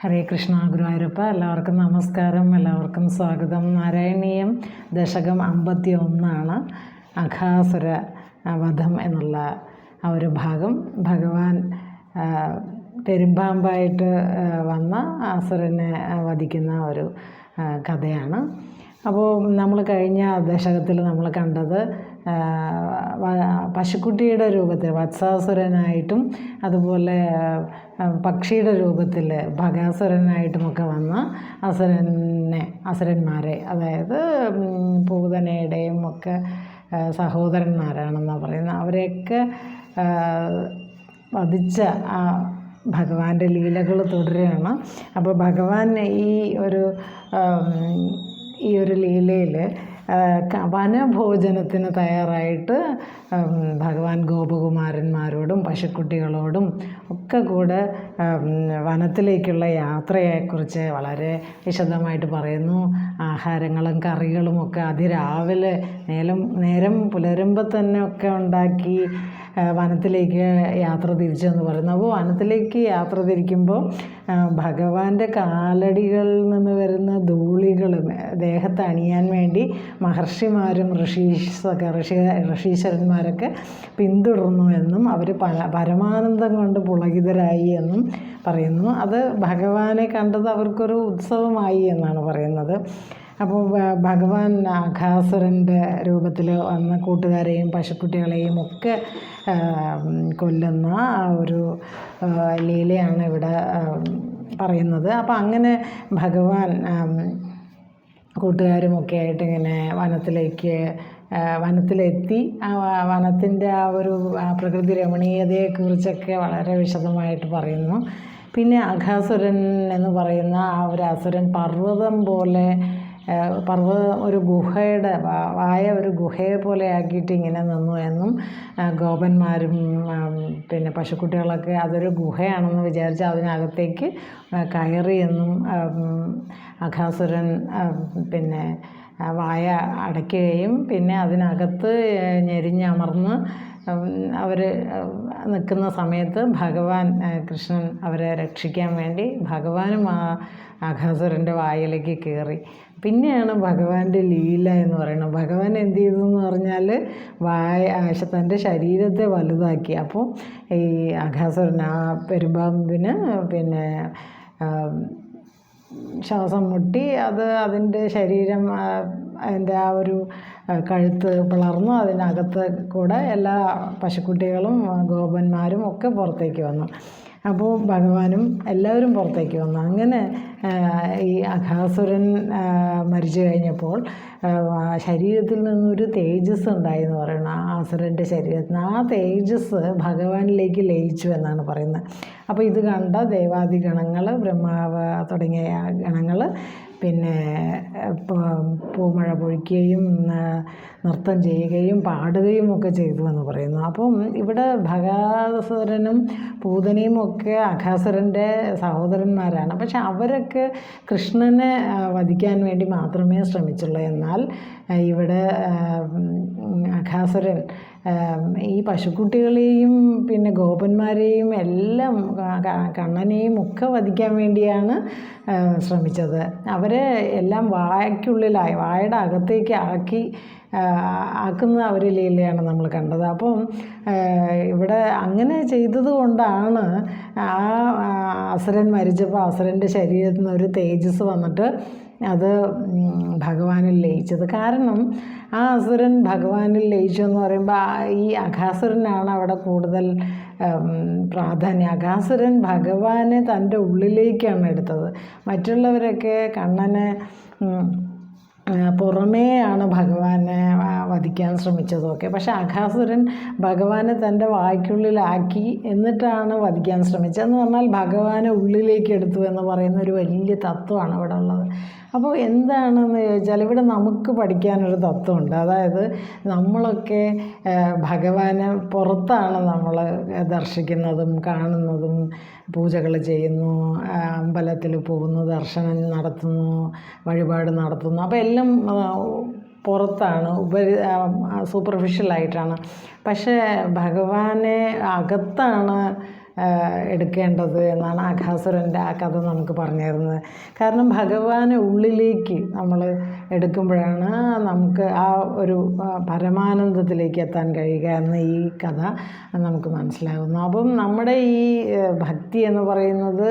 ഹരേ കൃഷ്ണ ഗുരുവായൂരപ്പ. എല്ലാവർക്കും നമസ്കാരം, എല്ലാവർക്കും സ്വാഗതം. നാരായണീയം ദശകം 51 അഘാസുര വധം എന്നുള്ള ആ ഒരു ഭാഗം. ഭഗവാൻ പെരുമ്പാമ്പായിട്ട് വന്ന അസുരനെ വധിക്കുന്ന ഒരു കഥയാണ്. അപ്പോൾ നമ്മൾ കഴിഞ്ഞ ദശകത്തിൽ നമ്മൾ കണ്ടത് പശുക്കുട്ടിയുടെ രൂപത്തിൽ വത്സാസുരനായിട്ടും അതുപോലെ പക്ഷിയുടെ രൂപത്തിൽ ഭഗാസുരനായിട്ടുമൊക്കെ വന്ന അസുരന്മാരെ, അതായത് പൂതനയുടെയും ഒക്കെ സഹോദരന്മാരാണെന്നാണ് പറയുന്നത്, അവരെയൊക്കെ വധിച്ച ആ ഭഗവാന്റെ ലീലകൾ തുടരുകയാണ്. അപ്പോൾ ഭഗവാൻ ഈ ഒരു ലീലയിൽ വനഭോജനത്തിന് തയ്യാറായിട്ട് ഭഗവാൻ ഗോപകുമാരന്മാരോടും പശുക്കുട്ടികളോടും ഒക്കെ കൂടെ വനത്തിലേക്കുള്ള യാത്രയെക്കുറിച്ച് വളരെ വിശദമായിട്ട് പറയുന്നു. ആഹാരങ്ങളും കറികളും ഒക്കെ അതിരാവിലെ നേരം പുലരുമ്പോൾ തന്നെ ഒക്കെ ഉണ്ടാക്കി വനത്തിലേക്ക് യാത്ര തിരിച്ചെന്ന് പറയുന്നു. അപ്പോൾ വനത്തിലേക്ക് യാത്ര തിരിക്കുമ്പോൾ ഭഗവാന്റെ കാലടികളിൽ നിന്ന് വരുന്ന ധൂളികൾ ദേഹത്ത് അണിയാൻ വേണ്ടി മഹർഷിമാരും ഋഷീശ്വരന്മാരൊക്കെ പിന്തുടർന്നു എന്നും അവർ പരമാനന്ദം കൊണ്ട് പുളകിതരായി എന്നും പറയുന്നു. അത് ഭഗവാനെ കണ്ടത് അവർക്കൊരു ഉത്സവമായി എന്നാണ് പറയുന്നത്. അപ്പോൾ ഭഗവാൻ അഘാസുരൻ്റെ രൂപത്തിൽ വന്ന കൂട്ടുകാരെയും പശുക്കുട്ടികളെയും ഒക്കെ കൊല്ലുന്ന ആ ഒരു ലീലയാണ് ഇവിടെ പറയുന്നത്. അപ്പോൾ അങ്ങനെ ഭഗവാൻ കൂട്ടുകാരുമൊക്കെ ആയിട്ട് ഇങ്ങനെ വനത്തിലെത്തി വനത്തിൻ്റെ ആ ഒരു പ്രകൃതി രമണീയതയെക്കുറിച്ചൊക്കെ വളരെ വിശദമായിട്ട് പറയുന്നു. പിന്നെ അഘാസുരൻ എന്ന് പറയുന്ന ആ ഒരു അസുരൻ ഒരു ഗുഹയുടെ ഒരു ഗുഹയെ പോലെ ആക്കിയിട്ട് ഇങ്ങനെ നിന്നു എന്നും ഗോപന്മാരും പിന്നെ പശുക്കുട്ടികളൊക്കെ അതൊരു ഗുഹയാണെന്ന് വിചാരിച്ച് അതിനകത്തേക്ക് കയറി എന്നും അഘാസുരൻ പിന്നെ വായ അടയ്ക്കുകയും പിന്നെ അതിനകത്ത് ഞെരിഞ്ഞമർന്ന് അവർ നിൽക്കുന്ന സമയത്ത് ഭഗവാൻ കൃഷ്ണൻ അവരെ രക്ഷിക്കാൻ വേണ്ടി ഭഗവാനും ആ അഘാസുരൻ്റെ വായിലേക്ക് കയറി. പിന്നെയാണ് ഭഗവാന്റെ ലീല എന്ന് പറയുന്നത്. ഭഗവാൻ എന്ത് ചെയ്തു എന്ന് പറഞ്ഞാൽ തൻ്റെ ശരീരത്തെ വലുതാക്കി. അപ്പോൾ ഈ അഘാസുരൻ ആ പെരുമ്പാമ്പിന് പിന്നെ ശ്വാസം മുട്ടി അതിൻ്റെ ശരീരം അതിൻ്റെ ആ ഒരു കഴുത്ത് പിളർന്നു അതിനകത്ത് കൂടെ എല്ലാ പശുക്കുട്ടികളും ഗോപന്മാരും ഒക്കെ പുറത്തേക്ക് വന്നു. അപ്പോൾ ഭഗവാനും എല്ലാവരും പുറത്തേക്ക് വന്നു. അങ്ങനെ ഈ അഘാസുരൻ മരിച്ചു കഴിഞ്ഞപ്പോൾ ശരീരത്തിൽ നിന്നൊരു തേജസ് ഉണ്ടായി എന്ന് പറയുന്നത്. ആ അസുരൻ്റെ ശരീരത്തിൽ ആ തേജസ് ഭഗവാനിലേക്ക് ലയിച്ചു എന്നാണ് പറയുന്നത്. അപ്പോൾ ഇത് കണ്ട ദേവാദി ഗണങ്ങൾ, ബ്രഹ്മാവ് തുടങ്ങിയ ഗണങ്ങൾ പിന്നെ പൂമഴ പൊഴിക്കുകയും നൃത്തം ചെയ്യുകയും പാടുകയും ഒക്കെ ചെയ്തു എന്ന് പറയുന്നു. അപ്പം ഇവിടെ ഭഗാസുരനും പൂതനയും ഒക്കെ അഘാസുരൻ്റെ സഹോദരന്മാരാണ്. പക്ഷെ അവരൊക്കെ കൃഷ്ണനെ വധിക്കാൻ വേണ്ടി മാത്രമേ ശ്രമിച്ചുള്ളൂ. എന്നാൽ ഇവിടെ അഘാസുരൻ ഈ പശുക്കുട്ടികളെയും പിന്നെ ഗോപന്മാരെയും എല്ലാം കണ്ണനെയും ഒക്കെ വധിക്കാൻ വേണ്ടിയാണ് ശ്രമിച്ചത്. അവരെ എല്ലാം വായയുടെ അകത്തേക്ക് ആക്കുന്ന ഒരു ലീലയാണ് നമ്മൾ കണ്ടത്. അപ്പം ഇവിടെ അങ്ങനെ ചെയ്തത് കൊണ്ടാണ് ആ അസുരൻ മരിച്ചപ്പോൾ അസുരൻ്റെ ശരീരത്തിൽ നിന്ന് ഒരു തേജസ് വന്നിട്ട് അത് ഭഗവാനിൽ ലയിച്ചത്. കാരണം ആ അസുരൻ ഭഗവാനിൽ ലയിച്ചു എന്ന് പറയുമ്പോൾ ഈ അഘാസുരനാണ് അവിടെ കൂടുതൽ പ്രാധാന്യം. അഘാസുരൻ ഭഗവാനെ തൻ്റെ ഉള്ളിലേക്കാണ് എടുത്തത്. മറ്റുള്ളവരൊക്കെ കണ്ണനെ പുറമേയാണ് ഭഗവാനെ വധിക്കാൻ ശ്രമിച്ചതൊക്കെ. പക്ഷെ അഘാസുരൻ ഭഗവാനെ തൻ്റെ വായ്ക്കുള്ളിലാക്കി എന്നിട്ടാണ് വധിക്കാൻ ശ്രമിച്ചതെന്ന് പറഞ്ഞാൽ ഭഗവാനെ ഉള്ളിലേക്ക് എടുത്തു എന്ന് പറയുന്ന ഒരു വലിയ തത്വമാണ് ഇവിടെ ഉള്ളത്. അപ്പോൾ എന്താണെന്ന് ചോദിച്ചാൽ ഇവിടെ നമുക്ക് പഠിക്കാനൊരു തത്വമുണ്ട്. അതായത് നമ്മളൊക്കെ ഭഗവാനെ പുറത്താണ് നമ്മൾ ദർശിക്കുന്നതും കാണുന്നതും, പൂജകൾ ചെയ്യുന്നു, അമ്പലത്തിൽ പോകുന്നു, ദർശനം നടത്തുന്നു, വഴിപാട് നടത്തുന്നു. അപ്പോൾ എല്ലാം പുറത്താണ്, സൂപ്പർഫിഷ്യലായിട്ടാണ്. പക്ഷേ ഭഗവാനെ അകത്താണ് എടുക്കേണ്ടത് എന്നാണ് അഘാസുരൻ്റെ ആ കഥ നമുക്ക് പറഞ്ഞു തരുന്നത്. കാരണം ഭഗവാനെ ഉള്ളിലേക്ക് നമ്മൾ എടുക്കുമ്പോഴാണ് നമുക്ക് ആ ഒരു പരമാനന്ദത്തിലേക്ക് എത്താൻ കഴിയുക എന്ന് ഈ കഥ നമുക്ക് മനസ്സിലാകുന്നു. അപ്പം നമ്മുടെ ഈ ഭക്തി എന്ന് പറയുന്നത്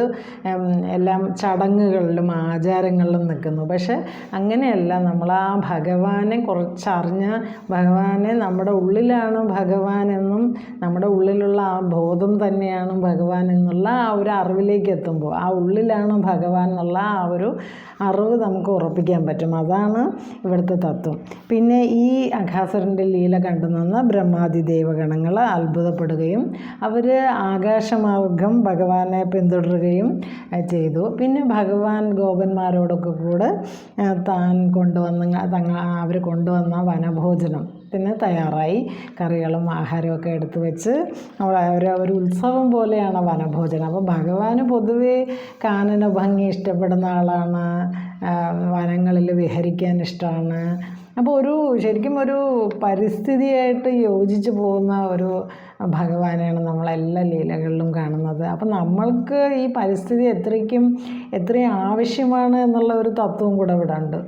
എല്ലാം ചടങ്ങുകളിലും ആചാരങ്ങളിലും നിൽക്കുന്നു. പക്ഷെ അങ്ങനെയല്ല, നമ്മൾ ആ ഭഗവാനെ കുറച്ചറിഞ്ഞ് ഭഗവാനെ നമ്മുടെ ഉള്ളിലാണ് ഭഗവാൻ എന്നും നമ്മുടെ ഉള്ളിലുള്ള ആ ബോധം തന്നെയാണ് ഭഗവാൻ എന്നുള്ള ആ ഒരു അറിവിലേക്ക് എത്തുമ്പോൾ ആ ഉള്ളിലാണ് ഭഗവാൻ എന്നുള്ള ആ ഒരു അറിവ് നമുക്ക് ഉറപ്പിക്കാൻ പറ്റും. അതാണ് ഇവിടുത്തെ തത്വം. പിന്നെ ഈ അഘാസുരൻ്റെ ലീല കണ്ടു നിന്ന് ബ്രഹ്മാദി ദേവഗണങ്ങൾ അത്ഭുതപ്പെടുകയും അവർ ആകാശമാർഗം ഭഗവാനെ പിന്തുടരുകയും ചെയ്തു. പിന്നെ ഭഗവാൻ ഗോപന്മാരോടൊക്കെ കൂടെ താൻ അവർ കൊണ്ടുവന്ന വനഭോജനത്തിന് തയ്യാറായി. കറികളും ആഹാരമൊക്കെ എടുത്തു വെച്ച് ഒരു ഉത്സവം പോലെയാണ് വനഭോജനം. അപ്പോൾ ഭഗവാന് പൊതുവേ കാനന ഭംഗി ഇഷ്ടപ്പെടുന്ന ആളാണ്, വനങ്ങളിൽ വിഹരിക്കാൻ ഇഷ്ടമാണ്. അപ്പോൾ ശരിക്കും ഒരു പരിസ്ഥിതിയായിട്ട് യോജിച്ച് പോകുന്ന ഒരു ഭഗവാനെയാണ് നമ്മളെല്ലാ ലീലകളിലും കാണുന്നത്. അപ്പം നമ്മൾക്ക് ഈ പരിസ്ഥിതി എത്രയും ആവശ്യമാണ് എന്നുള്ള ഒരു തത്വം കൂടെ ഇവിടെ ഉണ്ട്.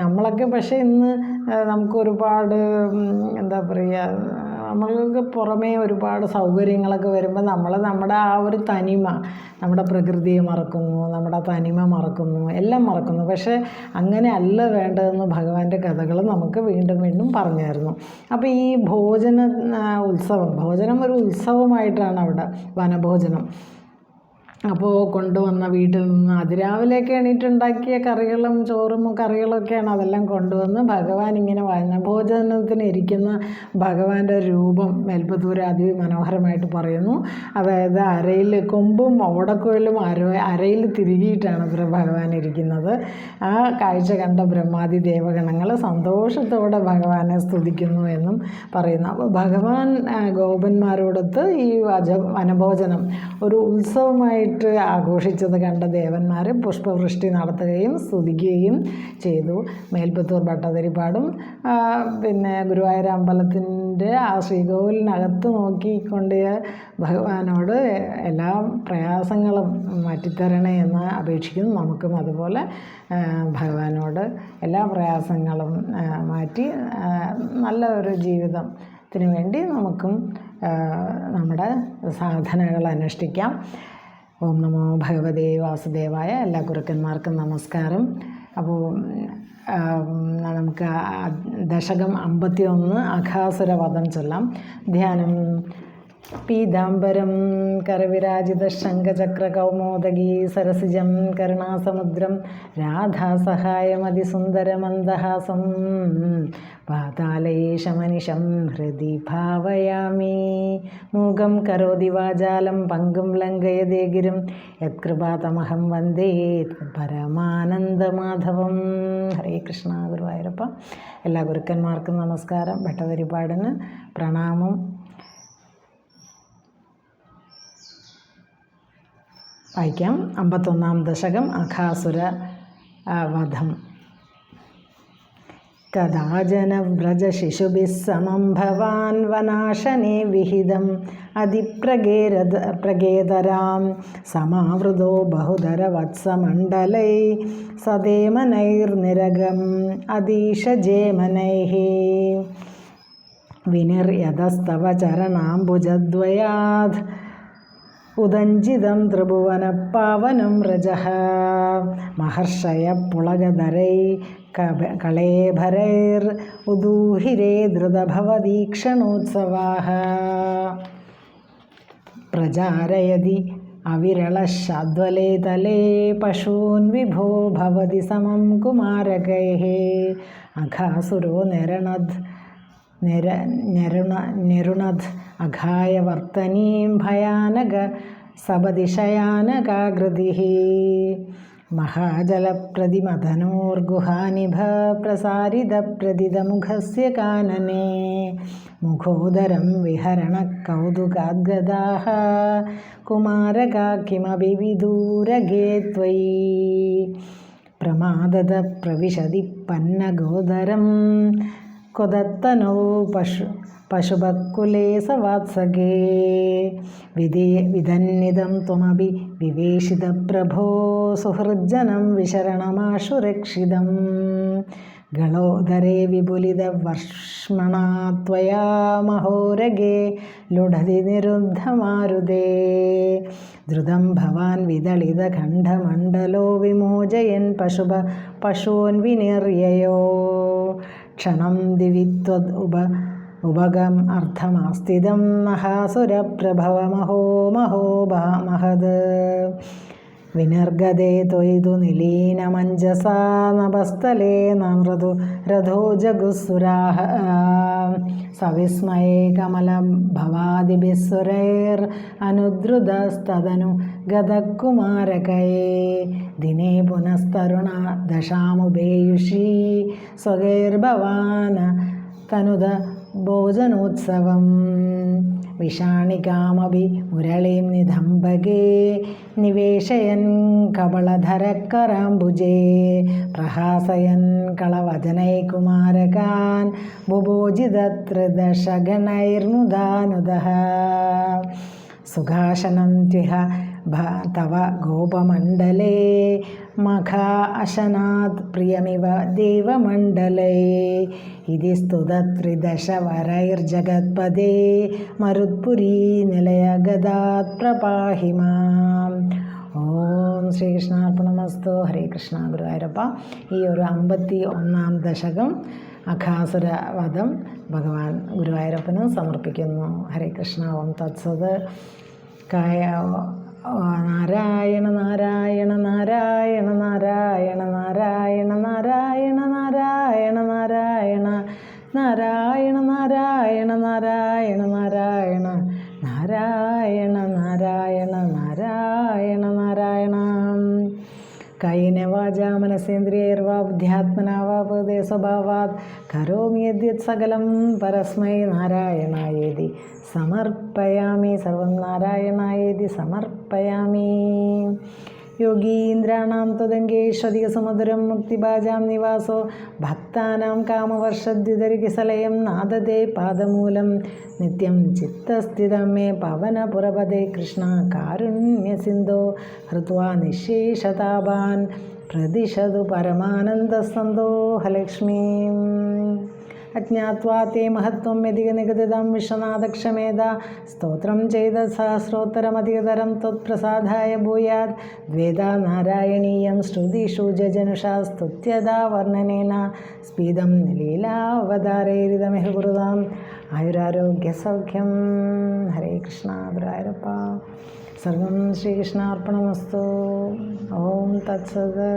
നമ്മളൊക്കെ പക്ഷേ ഇന്ന് നമുക്കൊരുപാട് എന്താ പറയുക, നമ്മൾക്ക് പുറമേ ഒരുപാട് സൗകര്യങ്ങളൊക്കെ വരുമ്പോൾ നമ്മുടെ ആ ഒരു തനിമ, നമ്മുടെ പ്രകൃതിയെ മറക്കുന്നു, നമ്മുടെ തനിമ മറക്കുന്നു, എല്ലാം മറക്കുന്നു. പക്ഷേ അങ്ങനെ അല്ല വേണ്ടതെന്ന് ഭഗവാന്റെ കഥകൾ നമുക്ക് വീണ്ടും വീണ്ടും പറഞ്ഞു തരുന്നു. അപ്പോൾ ഈ ഭോജനം ഒരു ഉത്സവമായിട്ടാണ് അവിടെ വനഭോജനം. അപ്പോൾ കൊണ്ടുവന്ന വീട്ടിൽ നിന്ന് അതിരാവിലെയൊക്കെ എണീറ്റുണ്ടാക്കിയ കറികളും ചോറും കറികളൊക്കെയാണ് അതെല്ലാം കൊണ്ടുവന്ന് ഭഗവാൻ ഇങ്ങനെ വനഭോജനത്തിന് ഇരിക്കുന്ന ഭഗവാന്റെ രൂപം മേൽപ്പത്തൂർ അതിമനോഹരമായിട്ട് പറയുന്നു. അതായത് അരയിൽ കൊമ്പും ഓടക്കുഴലും അരയിൽ തിരികിയിട്ടാണ് ഭഗവാൻ ഇരിക്കുന്നത്. ആ കാഴ്ച കണ്ട ബ്രഹ്മാദി ദേവഗണങ്ങൾ സന്തോഷത്തോടെ ഭഗവാനെ സ്തുതിക്കുന്നു എന്നും പറയുന്നു. അപ്പോൾ ഭഗവാൻ ഗോപന്മാരോടൊത്ത് ഈ വനഭോജനം ഒരു ഉത്സവമായി ആഘോഷിച്ചത് കണ്ട ദേവന്മാർ പുഷ്പവൃഷ്ടി നടത്തുകയും സ്തുതിക്കുകയും ചെയ്തു. മേൽപ്പത്തൂർ ഭട്ടതിരിപ്പാടും പിന്നെ ഗുരുവായൂർ അമ്പലത്തിൻ്റെ ആ ശ്രീകോവിലിനകത്ത് നോക്കിക്കൊണ്ട് ഭഗവാനോട് എല്ലാ പ്രയാസങ്ങളും മാറ്റിത്തരണേ എന്ന് അപേക്ഷിക്കുന്നു. നമുക്കും അതുപോലെ ഭഗവാനോട് എല്ലാ പ്രയാസങ്ങളും മാറ്റി നല്ല ഒരു ജീവിതത്തിന് വേണ്ടി നമുക്കും നമ്മുടെ സാധനകൾ അനുഷ്ഠിക്കാം. ഓം നമോ ഭഗവതേ വാസുദേവായ. എല്ലാ ഗുരുക്കന്മാർക്കും നമസ്കാരം. അപ്പോൾ നമുക്ക് ദശകം 51 അഘാസുര വധം ചൊല്ലാം. ധ്യാനം. പീതാംബരം കരവിരാജിത ശംഖചക്രകൗമോദഗീ സരസിജം കരുണാസമുദ്രം രാധാസഹായമതിസുന്ദരമന്ദഹാസം പാതാളേശമനിശം ഹൃദി ഭാവയാമി. മൂകം കരോതി വാചാലം പങ്കും ലംഘയതേ ഗിരിം യത്കൃപാതമഹം വന്ദേ പരമാനന്ദമാധവം. ഹരേ കൃഷ്ണ. ഗുരുവായൂരപ്പ. എല്ലാ ഗുരുക്കന്മാർക്കും നമസ്കാരം. ഭട്ടതിരിപ്പാടിന് പ്രണാമം. വായിക്കാം. 51-ാം ദശകം അഘാസുര വധം. കഥാചന വ്രജശിശുഭിः സമം ഭവാൻ വനാശനെ വിഹിതം അതിപ്രഗേതരാം സമാവൃതോ ബഹുധരവത്സമണ്ഡലൈ സദേമനൈർനിരഗം അതീശജേമനൈः വിനിർയതസ്തവ ചരണാംബുജദ്വയാത് ഉദഞ്ചിതം ത്രിഭുവനപാവനം രജഃ മഹർഷയ പുളകധരൈ കളേഭരൈർ ഉദൂഹിരേ ധൃതഭവദീക്ഷണോത്സവാഃ പ്രചാരയതി അവിരളശാദ്വലേ തലേ പശൂൻ വിഭോ ഭവതി സമം കുമാരകൈഃ അഘാസുരോ നിരുണദ് അഘായ വർത്തനീം ഭയാനക സപതിശയാനകാകൃതിഃ മഹാജലപ്രതിമതനോർഗുഹാനിഭ പ്രസാരിതപ്രതിതമുഖസ്യ കാനനെ മുഖോദരം വിഹരണ കൗതുകാദ്ഗതാഃ കുമാരകാ കിമപി വിദൂരഗേ ത്വയി പ്രമാദത പ്രവിശതി പന്നഗോദരം क्वदत्तनौ पशुपकुले सवात्सगे विधन्निदं त्वमपि विवेशितप्रभो सुहृज्जनं विशरणमाशु रक्षितं गलोदरे विपुलितवर्ष्मणा त्वया महोरगे लुढति निरुद्धमारुदे द्रुतं भवान् विदलितखण्डमण्डलो विमोचयन् पशून् विनिर्ययो क्षणं दिवि त्वद् उपगम् अर्थमास्तिदं महासुरप्रभवमहो महद् विनिर्गते त्वयितु निलीनमञ्जसा नभस्थले नमृदु रथो जगुस्सुराः सविस्मये कमलभवादिभिस्सुरैरनुद्रुतस्तदनु गतकुमारकये दिने पुनस्तरुणा दशामुपेयुषी स्वगैर्भवान् तनुद भोजनोत्सवं विषाणिकामपि मुरळीं निधम्बगे निवेशयन् कबलधरकराम्बुजे प्रहासयन् कलवचनैकुमारकान् बुभोजितत्रिदशगणैर्मुदानुदः सुखासनं त्विह तव गोपमण्डले मखा अशनात् प्रियमिव देवमण्डले इति स्तुतत्रिदशवरैर्जगत्पदे मरुत्पुरी निलयगदात् प्रपाहि माम्. ഓം ശ്രീകൃഷ്ണാർപ്പണമസ്തു. ഹരേ കൃഷ്ണ. ഗുരുവായൂരപ്പ, ഈ ഒരു 51-ാം ദശകം അഘാസുര വധം ഭഗവാൻ ഗുരുവായൂരപ്പന് സമർപ്പിക്കുന്നു. ഹരേ കൃഷ്ണ. ഓം തത്സത്. നാരായണ നാരായണ നാരായണ നാരായണ നാരായണ നാരായണ നാരായണ നാരായണ നാരായണ നാരായണ നാരായണ നാരായണ നാരായണ നാരായണ നാരായണ നാരായണ. കായേന വാചാ മനസേന്ദ്രിയൈർവാ ബുദ്ധ്യാത്മനാ വാ പ്രകൃതേ സ്വഭാവാത് കരോമി യദ്യത് സകലം പരസ്മൈ നാരായണായേതി സമർപ്പയാമി. സർവം നാരായണായേതി സമർപ്പയാമി. യോഗീന്ദ്രാണാം ത്വദംഗേഷ്വധികസുമധുരം മുക്തിഭാജാം നിവാസോ ഭക്താനാം കാമവർഷദ്യുതരികിസലയം നാദതേ പാദമൂലം നിത്യം ചിത്തസ്ഥിതം മേ പവനപുരപദേ കൃഷ്ണ കാരുണ്യസിന്ധോ ഹൃത്വാ നിശേഷതാപാൻ പ്രതിശതു പരമാനന്ദസന്തോഹലക്ഷ്മീം. അജ്ഞാത്വാ തേ മഹത്വം യതികനിഗദിതം വിശ്വനാഥക്ഷമേധ സ്തോത്രം ചെയ്ത സഹസ്രോത്തരമധികതരം ത്വത്പ്രസാദായ ഭൂയാത് ദ്വേധാ നാരായണീയം ശ്രുതിഷു ജജനുഷാ സ്തുത്യതാ വർണ്ണനേന സ്പീതം ലീലാവതാരൈരിതമിഹ കുരുതാം ആയുരാരോഗ്യസൗഖ്യം. ഹരേ കൃഷ്ണ. ഗുരുവായൂരപ്പ. സർവം ശ്രീകൃഷ്ണാർപ്പണമസ്തു. ഓം തത്സത്.